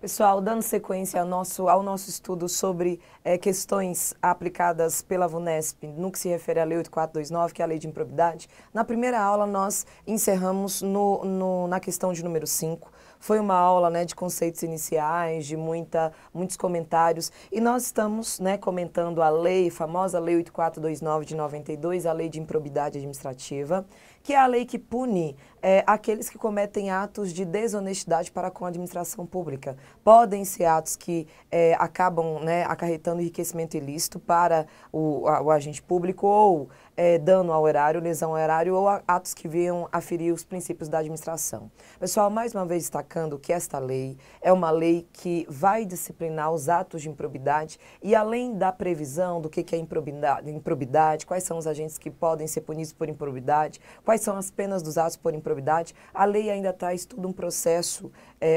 Pessoal, dando sequência ao nosso estudo sobre questões aplicadas pela VUNESP no que se refere à Lei 8429, que é a Lei de Improbidade, na primeira aula nós encerramos na questão de número 5. Foi uma aula, né, de conceitos iniciais, de muitos comentários, e nós estamos, né, comentando a lei, famosa Lei 8429 de 92, a Lei de Improbidade Administrativa, que é a lei que pune aqueles que cometem atos de desonestidade para com a administração pública. Podem ser atos que acabam, né, acarretando enriquecimento ilícito para o agente público ou dano ao erário, lesão ao erário ou atos que venham a ferir os princípios da administração. Pessoal, mais uma vez destacando que esta lei é uma lei que vai disciplinar os atos de improbidade e além da previsão do que é improbidade, quais são os agentes que podem ser punidos por improbidade, quais são as penas dos atos por improbidade, a lei ainda traz todo um processo,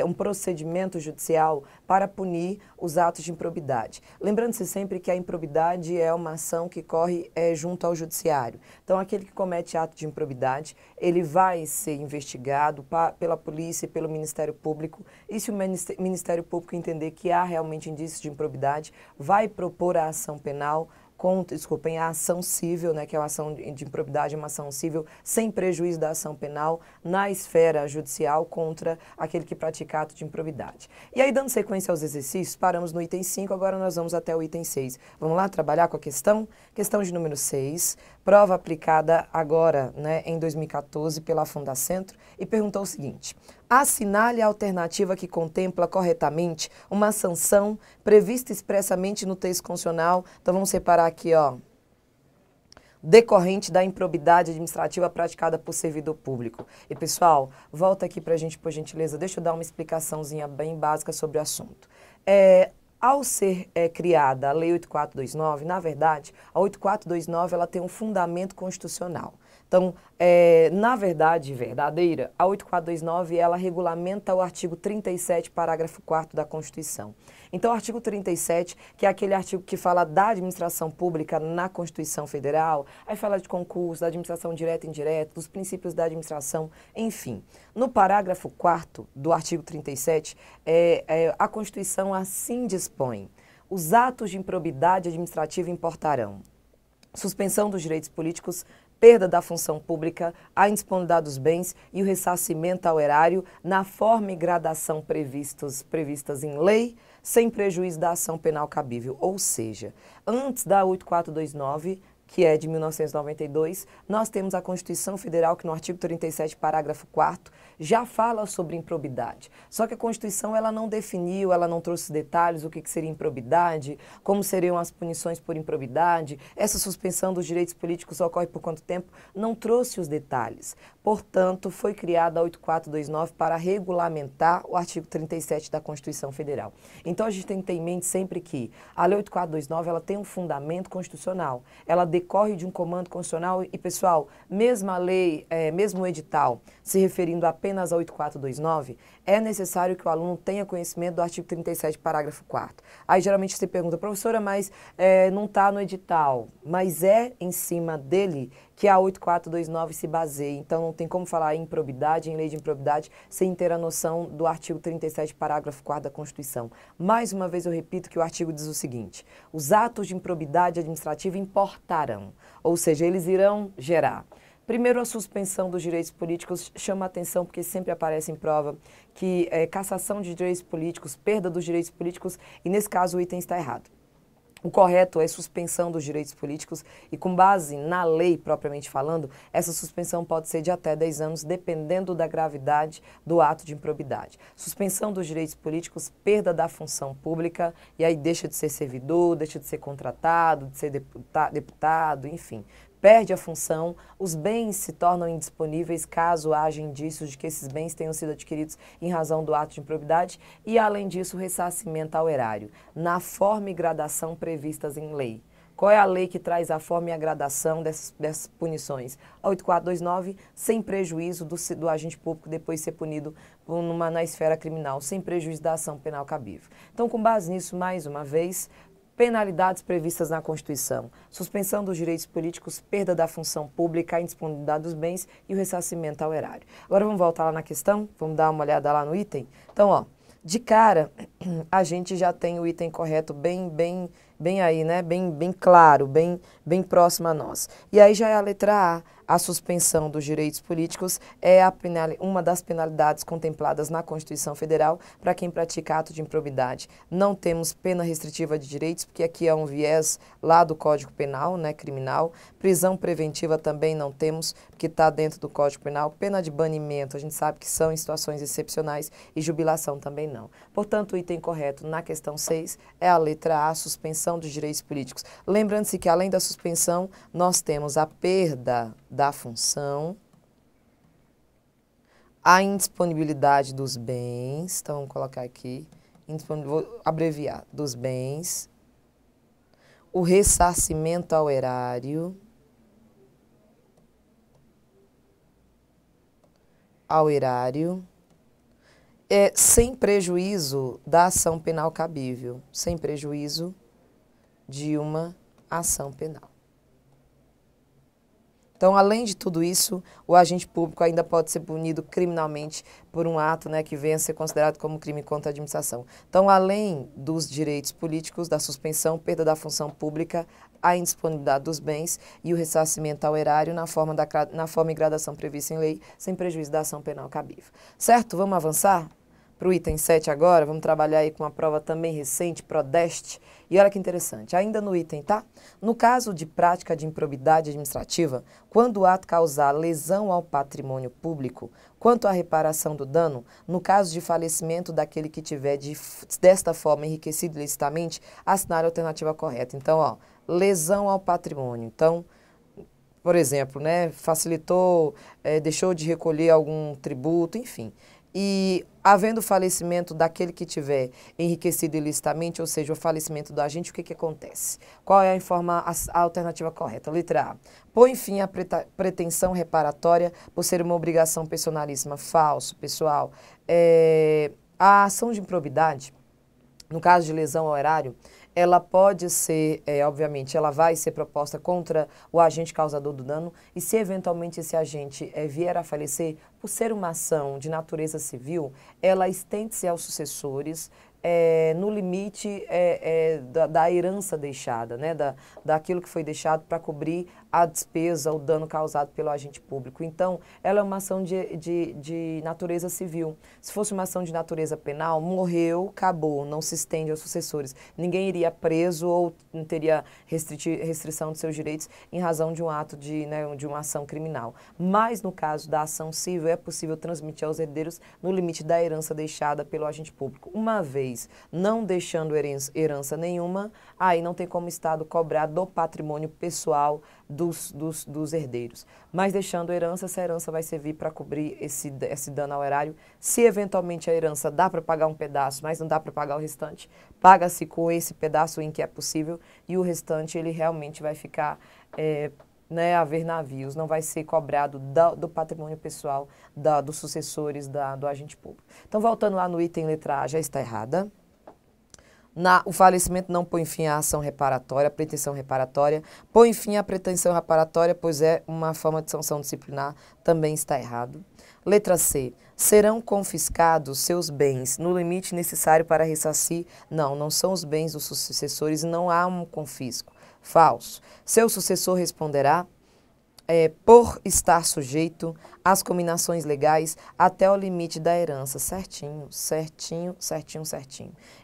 um procedimento judicial para punir os atos de improbidade. Lembrando-se sempre que a improbidade é uma ação que corre junto ao judiciário. Então, aquele que comete ato de improbidade, ele vai ser investigado pela polícia e pelo Ministério Público, e se o Ministério Público entender que há realmente indícios de improbidade, vai propor a ação penal, a ação civil, né, que é uma ação de improbidade, uma ação civil, sem prejuízo da ação penal, na esfera judicial contra aquele que pratica ato de improbidade. E aí, dando sequência aos exercícios, paramos no item 5, agora nós vamos até o item 6. Vamos lá trabalhar com a questão? Questão de número 6, prova aplicada agora, né, em 2014 pela Fundacentro, e perguntou o seguinte: assinale a alternativa que contempla corretamente uma sanção prevista expressamente no texto constitucional. Então vamos separar aqui, ó, decorrente da improbidade administrativa praticada por servidor público. E pessoal, volta aqui pra gente, por gentileza, deixa eu dar uma explicaçãozinha bem básica sobre o assunto. Ao ser criada a Lei 8429, na verdade, a 8429 ela tem um fundamento constitucional. Então, na verdade verdadeira, a 8429 ela regulamenta o artigo 37, parágrafo 4º da Constituição. Então, o artigo 37, que é aquele artigo que fala da administração pública na Constituição Federal, aí fala de concurso, da administração direta e indireta, dos princípios da administração, enfim. No parágrafo 4º do artigo 37, a Constituição assim dispõe: os atos de improbidade administrativa importarão suspensão dos direitos políticos, perda da função pública, a indisponibilidade dos bens e o ressarcimento ao erário na forma e gradação previstas em lei, sem prejuízo da ação penal cabível. Ou seja, antes da 8429, que é de 1992, nós temos a Constituição Federal que no artigo 37, parágrafo 4º, já fala sobre improbidade. Só que a Constituição ela não definiu, ela não trouxe detalhes o que seria improbidade, como seriam as punições por improbidade, essa suspensão dos direitos políticos ocorre por quanto tempo, não trouxe os detalhes. Portanto, foi criada a 8429 para regulamentar o artigo 37 da Constituição Federal. Então, a gente tem que ter em mente sempre que a Lei 8429 ela tem um fundamento constitucional, ela decorre de um comando constitucional e, pessoal, mesmo a lei, mesmo o edital, se referindo apenas a 8429, é necessário que o aluno tenha conhecimento do artigo 37, parágrafo 4º. Aí, geralmente, você pergunta, professora, mas não está no edital, mas é em cima dele que a 8429 se baseia. Então, não tem como falar em improbidade, em lei de improbidade, sem ter a noção do artigo 37, parágrafo 4º da Constituição. Mais uma vez, eu repito que o artigo diz o seguinte: os atos de improbidade administrativa importarão, ou seja, eles irão gerar. Primeiro, a suspensão dos direitos políticos chama a atenção porque sempre aparece em prova que cassação de direitos políticos, perda dos direitos políticos, e nesse caso o item está errado. O correto é suspensão dos direitos políticos e, com base na lei propriamente falando, essa suspensão pode ser de até 10 anos, dependendo da gravidade do ato de improbidade. Suspensão dos direitos políticos, perda da função pública, e aí deixa de ser servidor, deixa de ser contratado, de ser deputado, enfim. Perde a função, os bens se tornam indisponíveis caso haja indícios de que esses bens tenham sido adquiridos em razão do ato de improbidade e, além disso, o ressarcimento ao erário, na forma e gradação previstas em lei. Qual é a lei que traz a forma e a gradação dessas punições? A 8429, sem prejuízo do agente público depois ser punido na esfera criminal, sem prejuízo da ação penal cabível. Então, com base nisso, mais uma vez, penalidades previstas na Constituição: suspensão dos direitos políticos, perda da função pública, a indisponibilidade dos bens e o ressarcimento ao erário. Agora vamos voltar lá na questão, vamos dar uma olhada lá no item. Então, ó, De cara, a gente já tem o item correto bem aí, né? Bem claro, bem próximo a nós. E aí já é a letra A suspensão dos direitos políticos é uma das penalidades contempladas na Constituição Federal para quem pratica ato de improbidade. Não temos pena restritiva de direitos, porque aqui é um viés lá do Código Penal, né, criminal. Prisão preventiva também não temos, porque está dentro do Código Penal. Pena de banimento, a gente sabe que são em situações excepcionais, e jubilação também não. Portanto, o item correto na questão 6 é a letra A, suspensão dos direitos políticos. Lembrando-se que, além da suspensão, nós temos a perda da função, a indisponibilidade dos bens, então vamos colocar aqui, vou abreviar, dos bens, o ressarcimento ao erário, sem prejuízo da ação penal cabível, sem prejuízo de uma ação penal. Então, além de tudo isso, o agente público ainda pode ser punido criminalmente por um ato, né, que venha a ser considerado como crime contra a administração. Então, além dos direitos políticos, da suspensão, perda da função pública, a indisponibilidade dos bens e o ressarcimento ao erário na forma e gradação prevista em lei, sem prejuízo da ação penal cabível. Certo? Vamos avançar? Para o item 7 agora, vamos trabalhar aí com uma prova também recente, Prodeste. E olha que interessante, ainda no item, tá? No caso de prática de improbidade administrativa, quando o ato causar lesão ao patrimônio público, quanto à reparação do dano, no caso de falecimento daquele que tiver desta forma enriquecido ilicitamente, assinar a alternativa correta. Então, ó, lesão ao patrimônio. Então, por exemplo, né, facilitou, deixou de recolher algum tributo, enfim. E havendo falecimento daquele que tiver enriquecido ilicitamente, ou seja, o falecimento do agente, o que acontece? Qual é a alternativa correta? Letra A. Põe fim à pretensão reparatória por ser uma obrigação personalíssima. Falso, pessoal. A ação de improbidade, no caso de lesão ao erário, ela pode ser, obviamente, ela vai ser proposta contra o agente causador do dano e se eventualmente esse agente vier a falecer, por ser uma ação de natureza civil, ela estende-se aos sucessores no limite da herança deixada, né, daquilo que foi deixado para cobrir a despesa, o dano causado pelo agente público. Então, ela é uma ação de natureza civil. Se fosse uma ação de natureza penal, morreu, acabou, não se estende aos sucessores. Ninguém iria preso ou não teria restrição de seus direitos em razão de um ato de uma ação criminal. Mas, no caso da ação civil, é possível transmitir aos herdeiros no limite da herança deixada pelo agente público. Uma vez não deixando herança nenhuma, aí não tem como o Estado cobrar do patrimônio pessoal dos herdeiros. Mas deixando herança, essa herança vai servir para cobrir esse dano ao erário. Se eventualmente a herança dá para pagar um pedaço, mas não dá para pagar o restante, paga-se com esse pedaço em que é possível e o restante ele realmente vai ficar a ver navios, não vai ser cobrado do patrimônio pessoal dos sucessores do agente público. Então, voltando lá no item letra A, já está errada. O falecimento não põe fim à ação reparatória, à pretensão reparatória. Põe fim à pretensão reparatória, pois é uma forma de sanção disciplinar, também está errado. Letra C. Serão confiscados seus bens no limite necessário para ressarcir. Não são os bens dos sucessores e não há um confisco. Falso. Seu sucessor responderá por estar sujeito às combinações legais até o limite da herança. Certinho.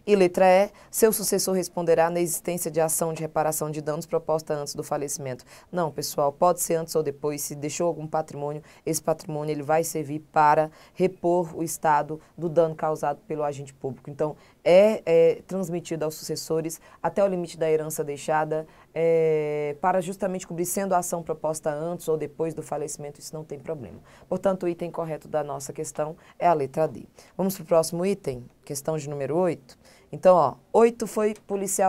E letra E, seu sucessor responderá na existência de ação de reparação de danos proposta antes do falecimento. Não, pessoal, pode ser antes ou depois, se deixou algum patrimônio, esse patrimônio ele vai servir para repor o Estado do dano causado pelo agente público. Então, é transmitido aos sucessores até o limite da herança deixada para justamente cobrir, sendo a ação proposta antes ou depois do falecimento, isso não tem problema. Portanto, o item correto da nossa questão é a letra D. Vamos para o próximo item, questão de número 8. Então, ó, 8 foi Polícia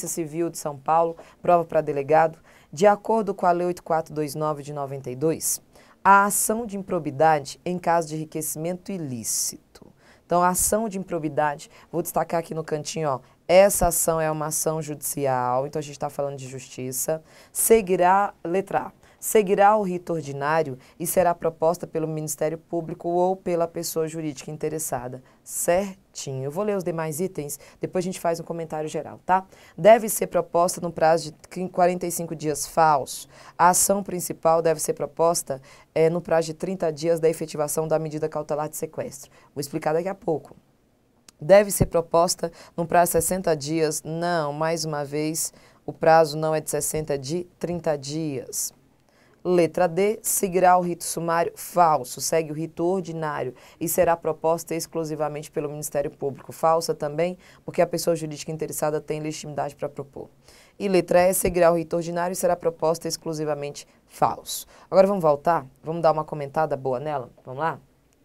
Civil de São Paulo, prova para delegado. De acordo com a Lei 8429 de 92, a ação de improbidade em caso de enriquecimento ilícito. Então, a ação de improbidade, vou destacar aqui no cantinho, ó, essa ação é uma ação judicial, então a gente está falando de justiça. Seguirá, letra A, seguirá o rito ordinário e será proposta pelo Ministério Público ou pela pessoa jurídica interessada. Certinho. Eu vou ler os demais itens, depois a gente faz um comentário geral, tá? Deve ser proposta no prazo de 45 dias. Falso. A ação principal deve ser proposta no prazo de 30 dias da efetivação da medida cautelar de sequestro. Vou explicar daqui a pouco. Deve ser proposta no prazo de 60 dias. Não, mais uma vez, o prazo não é de 60, é de 30 dias. Letra D, seguirá o rito sumário. Falso, segue o rito ordinário e será proposta exclusivamente pelo Ministério Público. Falsa também, porque a pessoa jurídica interessada tem legitimidade para propor. E letra E, seguirá o rito ordinário e será proposta exclusivamente. Falso. Agora vamos voltar? Vamos dar uma comentada boa nela? Vamos lá?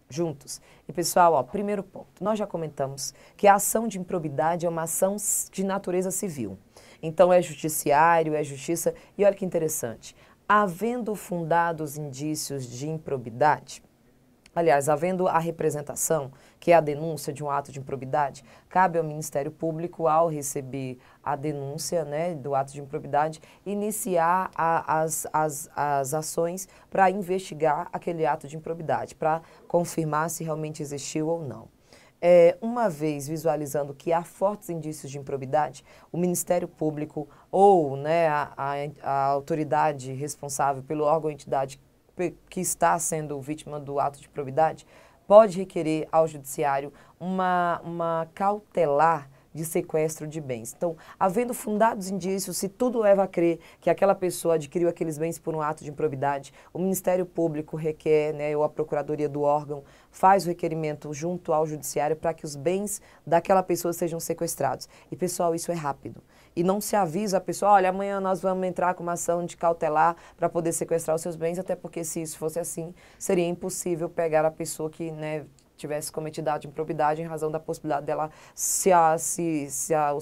Juntos. E pessoal, ó, primeiro ponto, nós já comentamos que a ação de improbidade é uma ação de natureza civil. Então é judiciário, é justiça, e olha que interessante, havendo fundados indícios de improbidade, aliás, havendo a representação, que é a denúncia de um ato de improbidade, cabe ao Ministério Público, ao receber a denúncia, né, do ato de improbidade, iniciar as ações para investigar aquele ato de improbidade, para confirmar se realmente existiu ou não. Uma vez visualizando que há fortes indícios de improbidade, o Ministério Público ou, né, a autoridade responsável pelo órgão ou entidade que está sendo vítima do ato de improbidade, pode requerer ao judiciário uma cautelar de sequestro de bens. Então, havendo fundados indícios, se tudo leva a crer que aquela pessoa adquiriu aqueles bens por um ato de improbidade, o Ministério Público requer, né, ou a Procuradoria do órgão, faz o requerimento junto ao judiciário para que os bens daquela pessoa sejam sequestrados. E, pessoal, isso é rápido. E não se avisa a pessoa, olha, amanhã nós vamos entrar com uma ação de cautelar para poder sequestrar os seus bens, até porque se isso fosse assim, seria impossível pegar a pessoa que, né, tivesse cometido ato de improbidade em razão da possibilidade dela se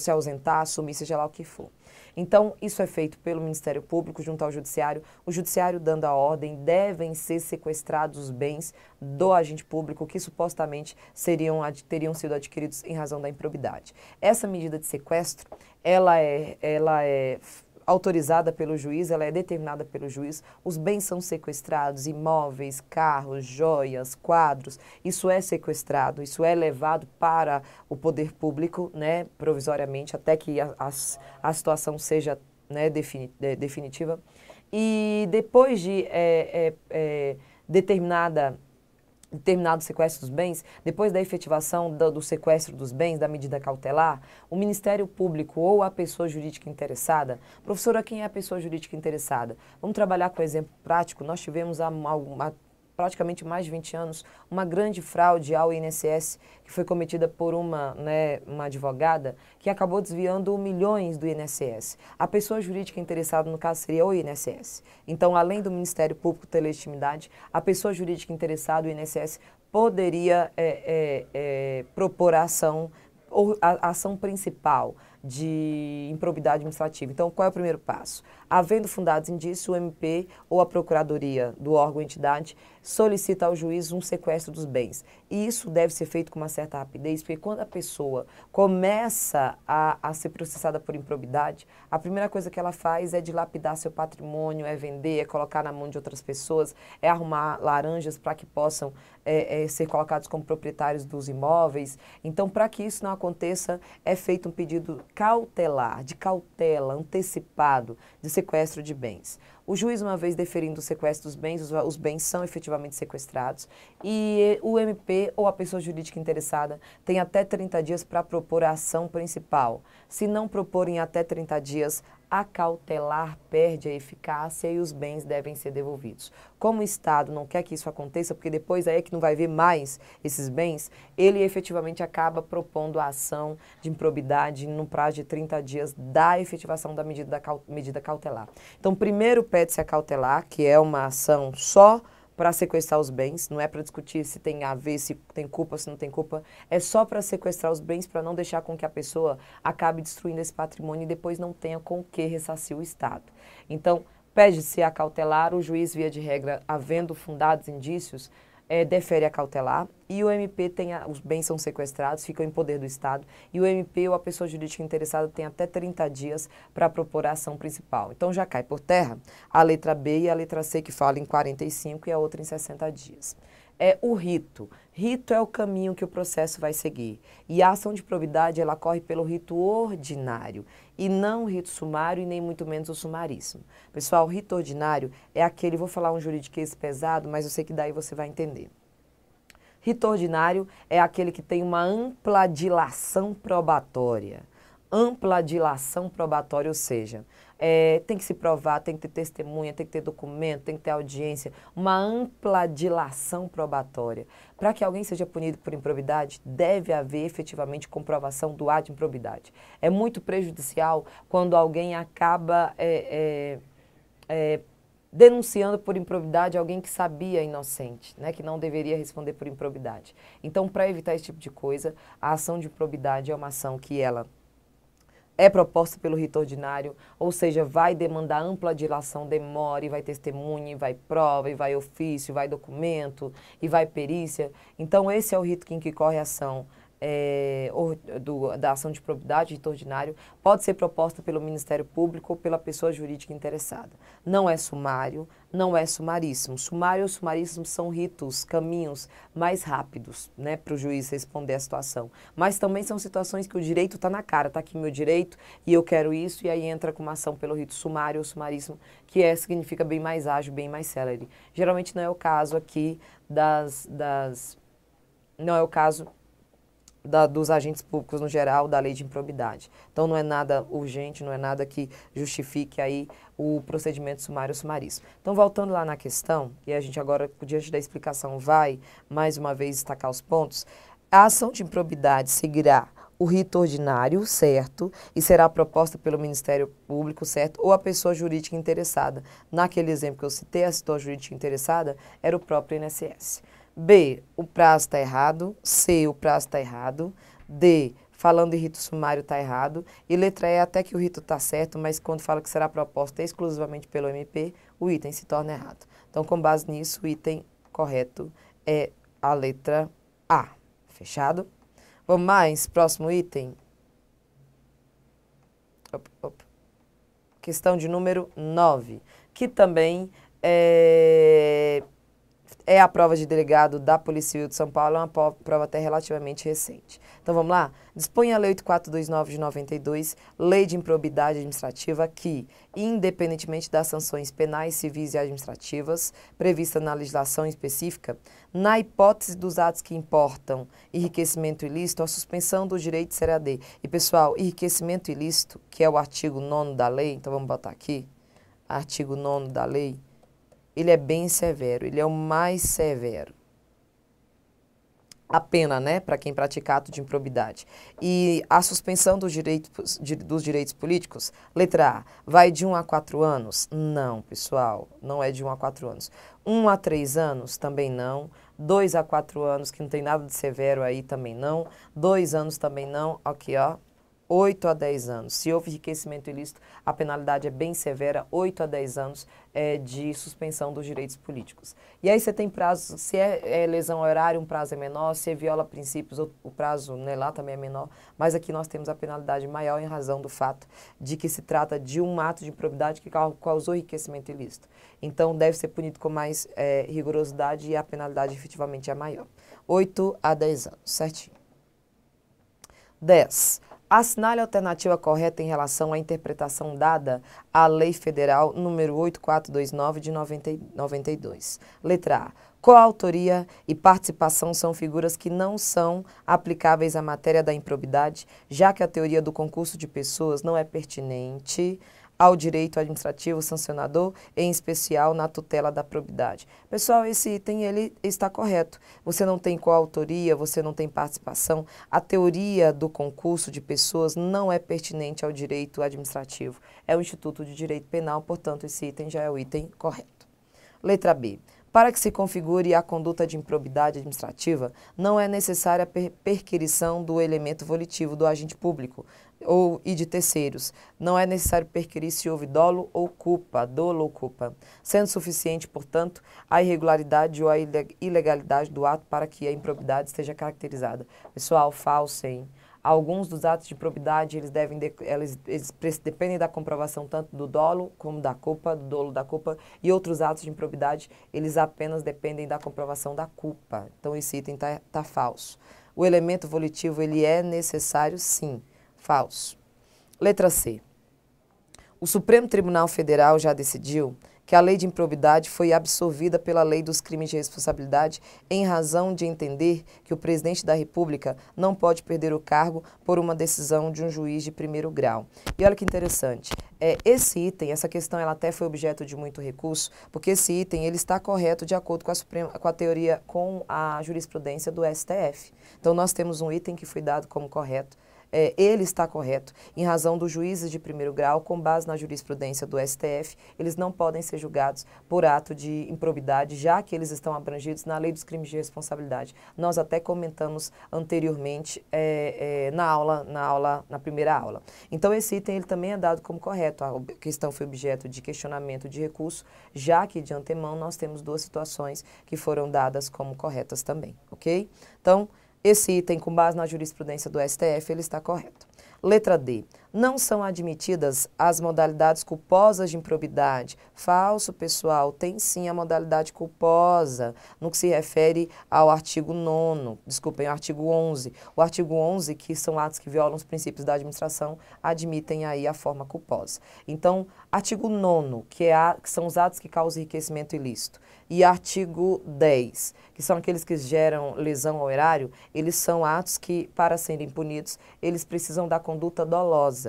ausentar, assumir, seja lá o que for. Então, isso é feito pelo Ministério Público junto ao Judiciário. O Judiciário dando a ordem, devem ser sequestrados os bens do agente público que supostamente teriam sido adquiridos em razão da improbidade. Essa medida de sequestro, ela é autorizada pelo juiz, ela é determinada pelo juiz, os bens são sequestrados, imóveis, carros, joias, quadros, isso é sequestrado, isso é levado para o poder público, né, provisoriamente, até que a situação seja, né, definitiva. E depois de determinado sequestro dos bens, depois da efetivação do sequestro dos bens, da medida cautelar, o Ministério Público ou a pessoa jurídica interessada, professora, quem é a pessoa jurídica interessada? Vamos trabalhar com exemplo prático. Nós tivemos há praticamente mais de 20 anos, uma grande fraude ao INSS, que foi cometida por uma advogada que acabou desviando milhões do INSS. A pessoa jurídica interessada, no caso, seria o INSS. Então, além do Ministério Público ter legitimidade, a pessoa jurídica interessada, o INSS, poderia propor a ação principal de improbidade administrativa. Então, qual é o primeiro passo? Havendo fundados indícios, o MP ou a Procuradoria do órgão ou entidade solicita ao juiz um sequestro dos bens. E isso deve ser feito com uma certa rapidez, porque quando a pessoa começa a ser processada por improbidade, a primeira coisa que ela faz é dilapidar seu patrimônio, é vender, é colocar na mão de outras pessoas, é arrumar laranjas para que possam ser colocados como proprietários dos imóveis. Então, para que isso não aconteça, é feito um pedido cautelar, de cautela, antecipado, de sequestro de bens. O juiz, uma vez deferindo o sequestro dos bens, os bens são efetivamente sequestrados e o MP ou a pessoa jurídica interessada tem até 30 dias para propor a ação principal. Se não proporem até 30 dias, a cautelar perde a eficácia e os bens devem ser devolvidos. Como o Estado não quer que isso aconteça, porque depois aí é que não vai ver mais esses bens, ele efetivamente acaba propondo a ação de improbidade no prazo de 30 dias da efetivação da medida cautelar. Então, primeiro pede-se a cautelar, que é uma ação só para sequestrar os bens, não é para discutir se tem a ver, se tem culpa, se não tem culpa, é só para sequestrar os bens, para não deixar com que a pessoa acabe destruindo esse patrimônio e depois não tenha com o que ressarcir o Estado. Então, pede-se a cautelar, o juiz, via de regra, havendo fundados indícios, defere a cautelar e o MP os bens são sequestrados, ficam em poder do Estado e o MP ou a pessoa jurídica interessada tem até 30 dias para propor a ação principal. Então já cai por terra a letra B e a letra C que fala em 45 e a outra em 60 dias. O rito. Rito é o caminho que o processo vai seguir. E a ação de probidade, ela corre pelo rito ordinário, e não o rito sumário e nem muito menos o sumaríssimo. Pessoal, o rito ordinário é aquele, vou falar um juridiquês pesado, mas eu sei que daí você vai entender. Rito ordinário é aquele que tem uma ampla dilação probatória. Ampla dilação probatória, ou seja, tem que se provar, tem que ter testemunha, tem que ter documento, tem que ter audiência, uma ampla dilação probatória. Para que alguém seja punido por improbidade, deve haver efetivamente comprovação do ad improbidade. É muito prejudicial quando alguém acaba denunciando por improbidade alguém que sabia inocente, né, que não deveria responder por improbidade. Então, para evitar esse tipo de coisa, a ação de improbidade é uma ação que ela é proposta pelo rito ordinário, ou seja, vai demandar ampla dilação, demora, e vai testemunha, e vai prova, e vai ofício, e vai documento, e vai perícia. Então, esse é o rito em que corre a ação da ação de probidade, rito ordinário, pode ser proposta pelo Ministério Público ou pela pessoa jurídica interessada. Não é sumário, não é sumaríssimo. Sumário ou sumaríssimo são ritos, caminhos mais rápidos, né, para o juiz responder a situação. Mas também são situações que o direito está na cara, está aqui meu direito e eu quero isso, e aí entra com uma ação pelo rito sumário ou sumaríssimo, que significa bem mais ágil, bem mais célere. Geralmente não é o caso aqui não é o caso dos agentes públicos no geral, da lei de improbidade. Então não é nada urgente, não é nada que justifique aí o procedimento sumário ou sumaríssimo. Então voltando lá na questão, e a gente agora, diante da explicação, vai mais uma vez destacar os pontos, a ação de improbidade seguirá o rito ordinário, certo, e será proposta pelo Ministério Público, certo, ou a pessoa jurídica interessada. Naquele exemplo que eu citei, a pessoa jurídica interessada era o próprio INSS. B, o prazo está errado. C, o prazo está errado. D, falando em rito sumário está errado. E letra E, até que o rito está certo, mas quando fala que será proposta exclusivamente pelo MP, o item se torna errado. Então, com base nisso, o item correto é a letra A. Fechado? Vamos mais? Próximo item. Questão de número 9, que também é a prova de delegado da Polícia Civil de São Paulo, é uma prova até relativamente recente. Então vamos lá? Dispõe a Lei 8429 de 92, Lei de Improbidade Administrativa, que, independentemente das sanções penais, civis e administrativas previstas na legislação específica, na hipótese dos atos que importam enriquecimento ilícito, a suspensão do direito será de. E pessoal, enriquecimento ilícito, que é o artigo 9º da lei, então vamos botar aqui, artigo 9º da lei, ele é bem severo, ele é o mais severo. A pena, né, para quem pratica ato de improbidade. E a suspensão dos direitos políticos, letra A, vai de 1 a 4 anos? Não, pessoal, não é de 1 a 4 anos. 1 a 3 anos? Também não. 2 a 4 anos, que não tem nada de severo aí, também não. 2 anos também não. Aqui, ó. 8 a 10 anos. Se houve enriquecimento ilícito, a penalidade é bem severa, 8 a 10 anos de suspensão dos direitos políticos. E aí você tem prazos, se é lesão ao erário, um prazo é menor, se viola princípios, o prazo, né, lá também é menor, mas aqui nós temos a penalidade maior em razão do fato de que se trata de um ato de improbidade que causou enriquecimento ilícito. Então deve ser punido com mais rigorosidade e a penalidade efetivamente é maior. 8 a 10 anos, certinho. 10. Assinale a alternativa correta em relação à interpretação dada à Lei Federal número 8429 de 92. Letra A. Coautoria e participação são figuras que não são aplicáveis à matéria da improbidade, já que a teoria do concurso de pessoas não é pertinente ao direito administrativo sancionador, em especial na tutela da probidade. Pessoal, esse item ele está correto. Você não tem coautoria, você não tem participação. A teoria do concurso de pessoas não é pertinente ao direito administrativo. É o Instituto de Direito Penal, portanto, esse item já é o item correto. Letra B. Para que se configure a conduta de improbidade administrativa, não é necessária a perquirição do elemento volitivo do agente público e de terceiros. Não é necessário perquirir se houve dolo ou culpa, sendo suficiente, portanto, a irregularidade ou a ilegalidade do ato para que a improbidade esteja caracterizada. Pessoal, falso, hein? Alguns dos atos de improbidade, eles dependem da comprovação tanto do dolo como da culpa, do dolo da culpa, e outros atos de improbidade, eles apenas dependem da comprovação da culpa. Então, esse item tá falso. O elemento volitivo, ele é necessário, sim. Falso. Letra C. O Supremo Tribunal Federal já decidiu que a lei de improbidade foi absorvida pela lei dos crimes de responsabilidade em razão de entender que o presidente da República não pode perder o cargo por uma decisão de um juiz de primeiro grau. E olha que interessante, esse item, essa questão, ela até foi objeto de muito recurso, porque esse item, ele está correto de acordo com a teoria, com a jurisprudência do STF. Então, nós temos um item que foi dado como correto. Ele está correto, em razão dos juízes de primeiro grau, com base na jurisprudência do STF, eles não podem ser julgados por ato de improbidade, já que eles estão abrangidos na lei dos crimes de responsabilidade. Nós até comentamos anteriormente na primeira aula. Então, esse item ele também é dado como correto. A questão foi objeto de questionamento de recurso, já que de antemão nós temos duas situações que foram dadas como corretas também, ok? Então, esse item, com base na jurisprudência do STF, ele está correto. Letra D. Não são admitidas as modalidades culposas de improbidade. Falso, pessoal. Tem sim a modalidade culposa, no que se refere ao artigo 9º, desculpem, ao artigo 11. O artigo 11, que são atos que violam os princípios da administração, admitem aí a forma culposa. Então, artigo 9º, que são os atos que causam enriquecimento ilícito, e artigo 10, que são aqueles que geram lesão ao erário, eles são atos que, para serem punidos, eles precisam da conduta dolosa,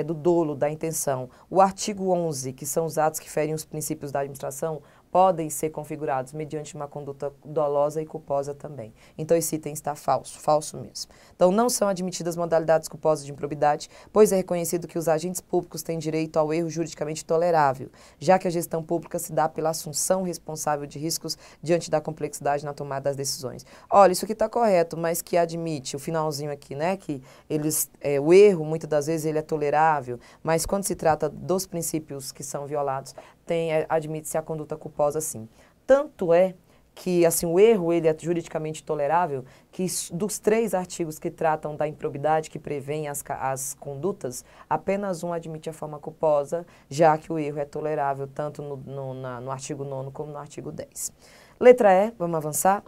do dolo, da intenção. O artigo 11, que são os atos que ferem os princípios da administração, podem ser configurados mediante uma conduta dolosa e culposa também. Então, esse item está falso, falso mesmo. Então, não são admitidas modalidades culposas de improbidade, pois é reconhecido que os agentes públicos têm direito ao erro juridicamente tolerável, já que a gestão pública se dá pela assunção responsável de riscos diante da complexidade na tomada das decisões. Olha, isso aqui está correto, mas que admite, o finalzinho aqui, né, que o erro, muitas das vezes, ele é tolerável, mas quando se trata dos princípios que são violados, admite-se a conduta culposa, sim. Tanto é que assim, o erro ele é juridicamente tolerável, que dos 3 artigos que tratam da improbidade, que prevêem as condutas, apenas um admite a forma culposa, já que o erro é tolerável tanto no artigo 9º como no artigo 10. Letra E, vamos avançar?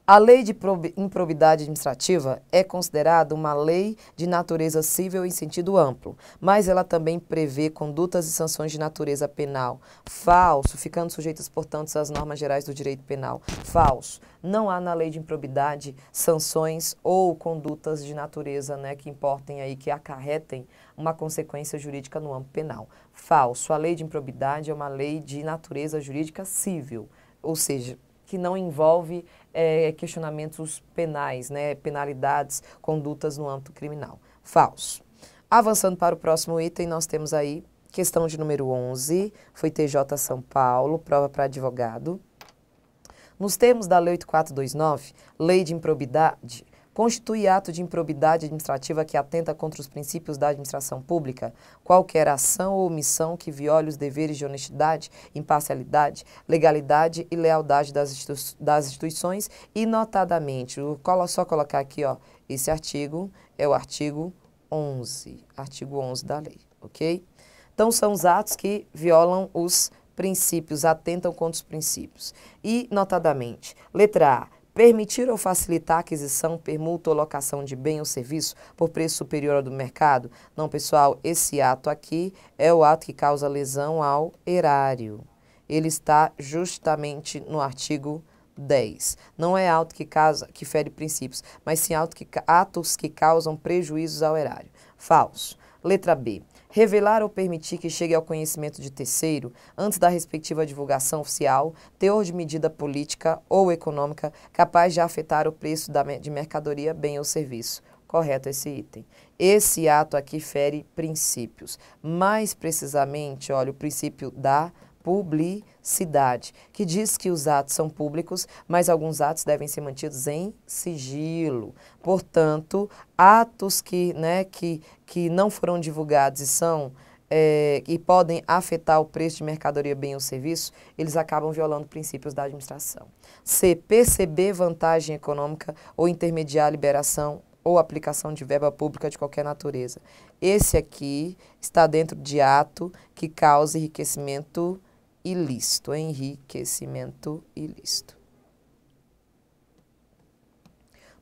A lei de improbidade administrativa é considerada uma lei de natureza civil em sentido amplo, mas ela também prevê condutas e sanções de natureza penal. Falso, ficando sujeitas, portanto, às normas gerais do direito penal. Falso. Não há na lei de improbidade sanções ou condutas de natureza, né, que importem aí, que acarretem uma consequência jurídica no âmbito penal. Falso. A lei de improbidade é uma lei de natureza jurídica civil, ou seja, que não envolve questionamentos penais, né, penalidades, condutas no âmbito criminal. Falso. Avançando para o próximo item, nós temos aí questão de número 11, foi TJ São Paulo, prova para advogado. Nos termos da Lei 8429, Lei de Improbidade, constitui ato de improbidade administrativa que atenta contra os princípios da administração pública, qualquer ação ou omissão que viole os deveres de honestidade, imparcialidade, legalidade e lealdade das instituições e, notadamente, só colocar aqui, ó, esse artigo é o artigo 11 da lei, ok? Então, são os atos que violam os princípios, atentam contra os princípios. E, notadamente, letra A, permitir ou facilitar a aquisição, permuta ou locação de bem ou serviço por preço superior ao do mercado? Não, pessoal, esse ato aqui é o ato que causa lesão ao erário. Ele está justamente no artigo 10. Não é ato que fere princípios, mas sim atos que causam prejuízos ao erário. Falso. Letra B. Revelar ou permitir que chegue ao conhecimento de terceiro, antes da respectiva divulgação oficial, teor de medida política ou econômica capaz de afetar o preço de mercadoria, bem ou serviço. Correto esse item. Esse ato aqui fere princípios. Mais precisamente, olha, o princípio da publicidade, que diz que os atos são públicos, mas alguns atos devem ser mantidos em sigilo. Portanto, atos que não foram divulgados e são e podem afetar o preço de mercadoria, bem ou serviço, eles acabam violando princípios da administração. C. Perceber vantagem econômica ou intermediar a liberação ou aplicação de verba pública de qualquer natureza. Esse aqui está dentro de ato que causa enriquecimento ilícito. Enriquecimento ilícito.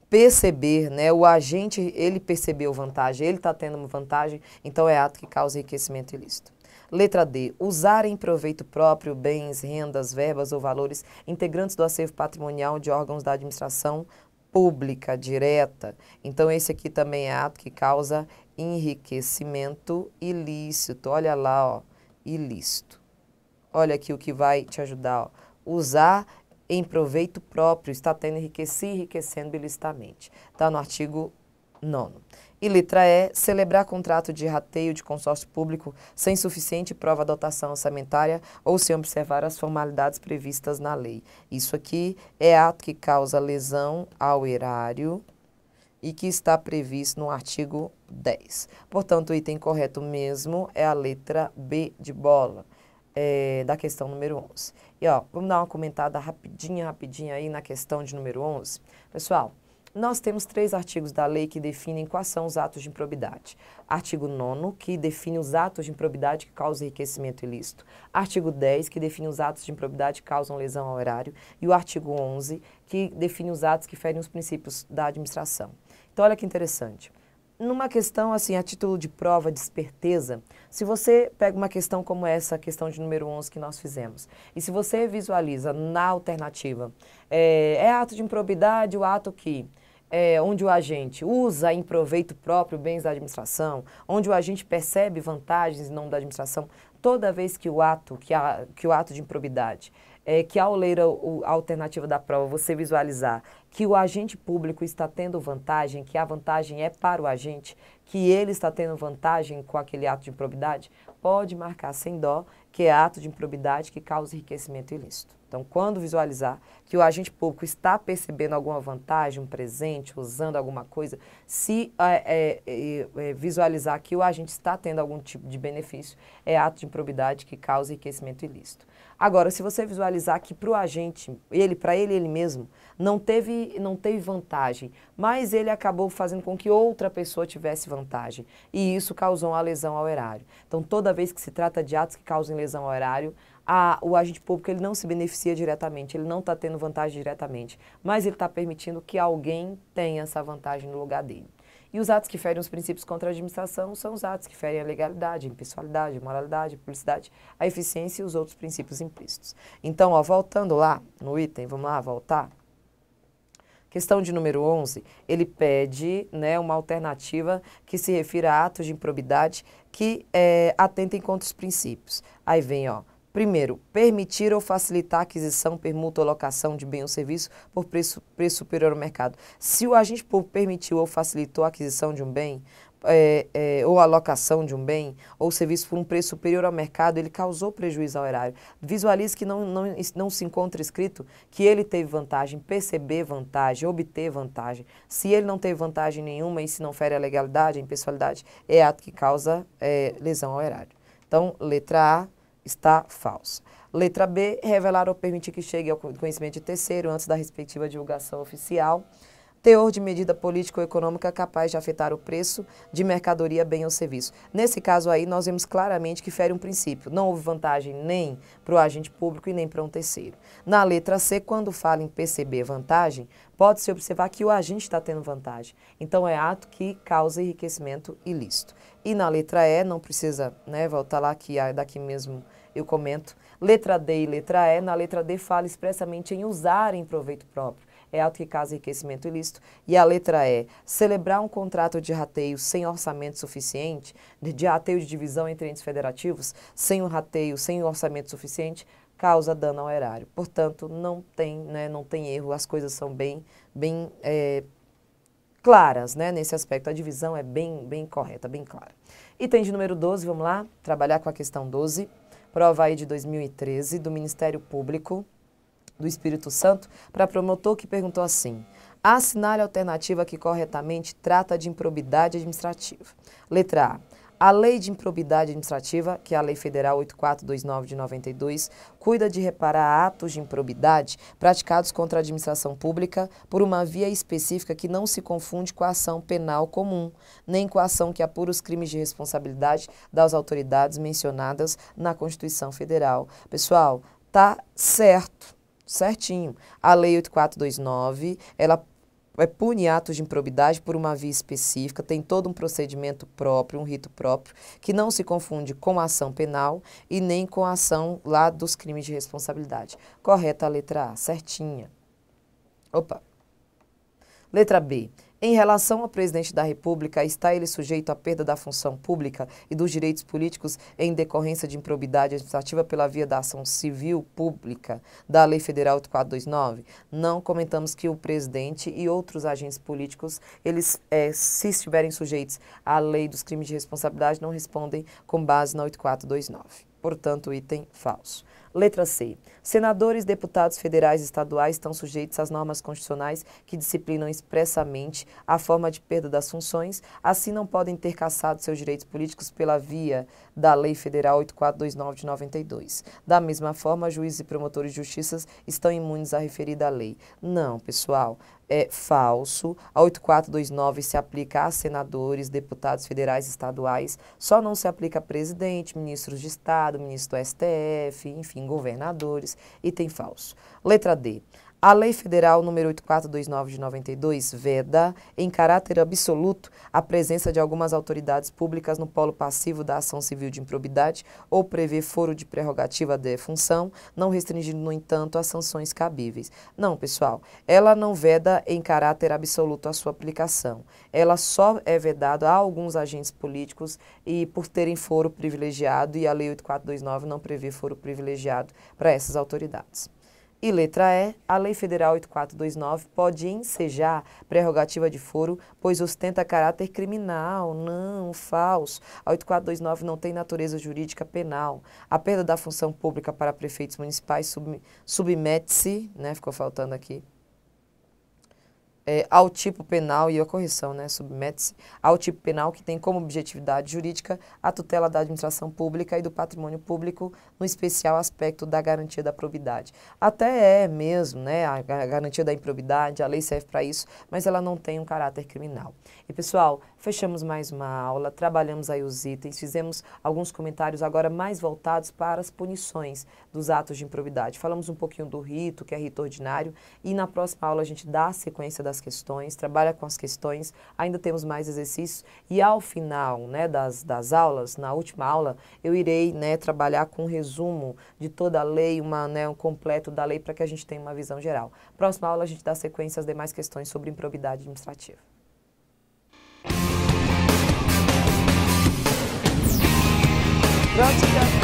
Perceber, né? O agente, ele percebeu vantagem, ele está tendo uma vantagem, então é ato que causa enriquecimento ilícito. Letra D. Usar em proveito próprio bens, rendas, verbas ou valores integrantes do acervo patrimonial de órgãos da administração pública direta. Então esse aqui também é ato que causa enriquecimento ilícito. Olha lá, ó, ilícito. Olha aqui o que vai te ajudar, ó. Usar em proveito próprio, está tendo enriquecendo ilicitamente. Está no artigo 9º. E letra E, celebrar contrato de rateio de consórcio público sem suficiente prova de dotação orçamentária ou sem observar as formalidades previstas na lei. Isso aqui é ato que causa lesão ao erário e que está previsto no artigo 10. Portanto, o item correto mesmo é a letra B de bola. Da questão número 11. E ó, vamos dar uma comentada rapidinha aí na questão de número 11. Pessoal, nós temos 3 artigos da lei que definem quais são os atos de improbidade. Artigo 9º, que define os atos de improbidade que causam enriquecimento ilícito. Artigo 10, que define os atos de improbidade que causam lesão ao erário. E o artigo 11, que define os atos que ferem os princípios da administração. Então, olha que interessante. Numa questão, assim, a título de prova de esperteza, se você pega uma questão como essa, a questão de número 11 que nós fizemos, e se você visualiza na alternativa, é ato de improbidade o ato que, onde o agente usa em proveito próprio bens da administração, onde o agente percebe vantagens em nome da administração, toda vez que o ato de improbidade, que ao ler a alternativa da prova você visualizar que o agente público está tendo vantagem, que a vantagem é para o agente, que ele está tendo vantagem com aquele ato de improbidade, pode marcar sem dó que é ato de improbidade que causa enriquecimento ilícito. Então, quando visualizar que o agente público está percebendo alguma vantagem, um presente, usando alguma coisa, se visualizar que o agente está tendo algum tipo de benefício, é ato de improbidade que causa enriquecimento ilícito. Agora, se você visualizar que para o agente, para ele mesmo, não teve vantagem, mas ele acabou fazendo com que outra pessoa tivesse vantagem, e isso causou uma lesão ao erário. Então, toda vez que se trata de atos que causam lesão ao erário, o agente público ele não se beneficia diretamente, ele não está tendo vantagem diretamente, mas ele está permitindo que alguém tenha essa vantagem no lugar dele. E os atos que ferem os princípios contra a administração são os atos que ferem a legalidade, a impessoalidade, a moralidade, a publicidade, a eficiência e os outros princípios implícitos. Então, ó, voltando lá no item, vamos lá, voltar. Questão de número 11, ele pede, né, uma alternativa que se refira a atos de improbidade que atentem contra os princípios. Aí vem, ó. Primeiro, permitir ou facilitar a aquisição, permuta ou locação de bem ou serviço por preço superior ao mercado. Se o agente público permitiu ou facilitou a aquisição de um bem, ou a locação de um bem ou serviço por um preço superior ao mercado, ele causou prejuízo ao erário. Visualize que não se encontra escrito que ele teve vantagem, perceber vantagem, obter vantagem. Se ele não teve vantagem nenhuma e se não fere a legalidade, a impessoalidade, é ato que causa lesão ao erário. Então, letra A está falsa. Letra B, revelar ou permitir que chegue ao conhecimento de terceiro antes da respectiva divulgação oficial. Teor de medida política ou econômica capaz de afetar o preço de mercadoria, bem ou serviço. Nesse caso aí, nós vemos claramente que fere um princípio. Não houve vantagem nem para o agente público e nem para um terceiro. Na letra C, quando fala em perceber vantagem, pode-se observar que o agente está tendo vantagem. Então, é ato que causa enriquecimento ilícito. E na letra E, não precisa, né, voltar lá, que daqui mesmo eu comento. Letra D e letra E, na letra D fala expressamente em usar em proveito próprio. É ato que causa enriquecimento ilícito. E a letra E, celebrar um contrato de rateio sem orçamento suficiente, de rateio de divisão entre entes federativos, sem um rateio, sem um orçamento suficiente, causa dano ao erário. Portanto, não tem erro, as coisas são bem claras, né, nesse aspecto. A divisão é bem correta, bem clara. Item de número 12, vamos lá, trabalhar com a questão 12. prova aí de 2013, do Ministério Público do Espírito Santo, para promotor que perguntou assim: assinale a alternativa que corretamente trata de improbidade administrativa. Letra A. A Lei de Improbidade Administrativa, que é a Lei Federal 8429 de 92, cuida de reparar atos de improbidade praticados contra a administração pública por uma via específica que não se confunde com a ação penal comum, nem com a ação que apura os crimes de responsabilidade das autoridades mencionadas na Constituição Federal. Pessoal, tá certo, certinho. A Lei 8429, ela pune atos de improbidade por uma via específica, tem todo um procedimento próprio, um rito próprio, que não se confunde com a ação penal e nem com a ação lá dos crimes de responsabilidade. Correta a letra A, certinha. Opa. Letra B. Em relação ao presidente da República, está ele sujeito à perda da função pública e dos direitos políticos em decorrência de improbidade administrativa pela via da ação civil pública da Lei Federal 8429? Não comentamos que o presidente e outros agentes políticos, eles, se estiverem sujeitos à lei dos crimes de responsabilidade, não respondem com base na 8429. Portanto, item falso. Letra C. Senadores, deputados federais e estaduais estão sujeitos às normas constitucionais que disciplinam expressamente a forma de perda das funções, assim não podem ter cassado seus direitos políticos pela via da Lei Federal 8429 de 92. Da mesma forma, juízes e promotores de justiça estão imunes à referida lei. Não, pessoal. É falso. A 8429 se aplica a senadores, deputados federais e estaduais, só não se aplica a presidente, ministros de Estado, ministro do STF, enfim, governadores. Item falso. Letra D. A Lei Federal número 8429 de 92 veda, em caráter absoluto, a presença de algumas autoridades públicas no polo passivo da ação civil de improbidade ou prevê foro de prerrogativa de função, não restringindo, no entanto, as sanções cabíveis. Não, pessoal, ela não veda em caráter absoluto a sua aplicação. Ela só é vedada a alguns agentes políticos e por terem foro privilegiado, e a Lei 8429 não prevê foro privilegiado para essas autoridades. E letra E, a Lei Federal 8429 pode ensejar prerrogativa de foro, pois ostenta caráter criminal. Não, falso. A 8429 não tem natureza jurídica penal. A perda da função pública para prefeitos municipais submete-se, né, ficou faltando aqui, ao tipo penal, e a correção, né, submete-se ao tipo penal que tem como objetividade jurídica a tutela da administração pública e do patrimônio público, no especial aspecto da garantia da probidade. Até é mesmo, né, a garantia da improbidade, a lei serve para isso, mas ela não tem um caráter criminal. E pessoal, fechamos mais uma aula, trabalhamos aí os itens, fizemos alguns comentários agora mais voltados para as punições dos atos de improbidade. Falamos um pouquinho do rito, que é rito ordinário, e na próxima aula a gente dá a sequência das questões, trabalha com as questões, ainda temos mais exercícios, e ao final, né, das aulas, na última aula, eu irei, né, trabalhar com um resumo de toda a lei, um completo da lei, para que a gente tenha uma visão geral. Próxima aula a gente dá sequência às demais questões sobre improbidade administrativa. Pronto,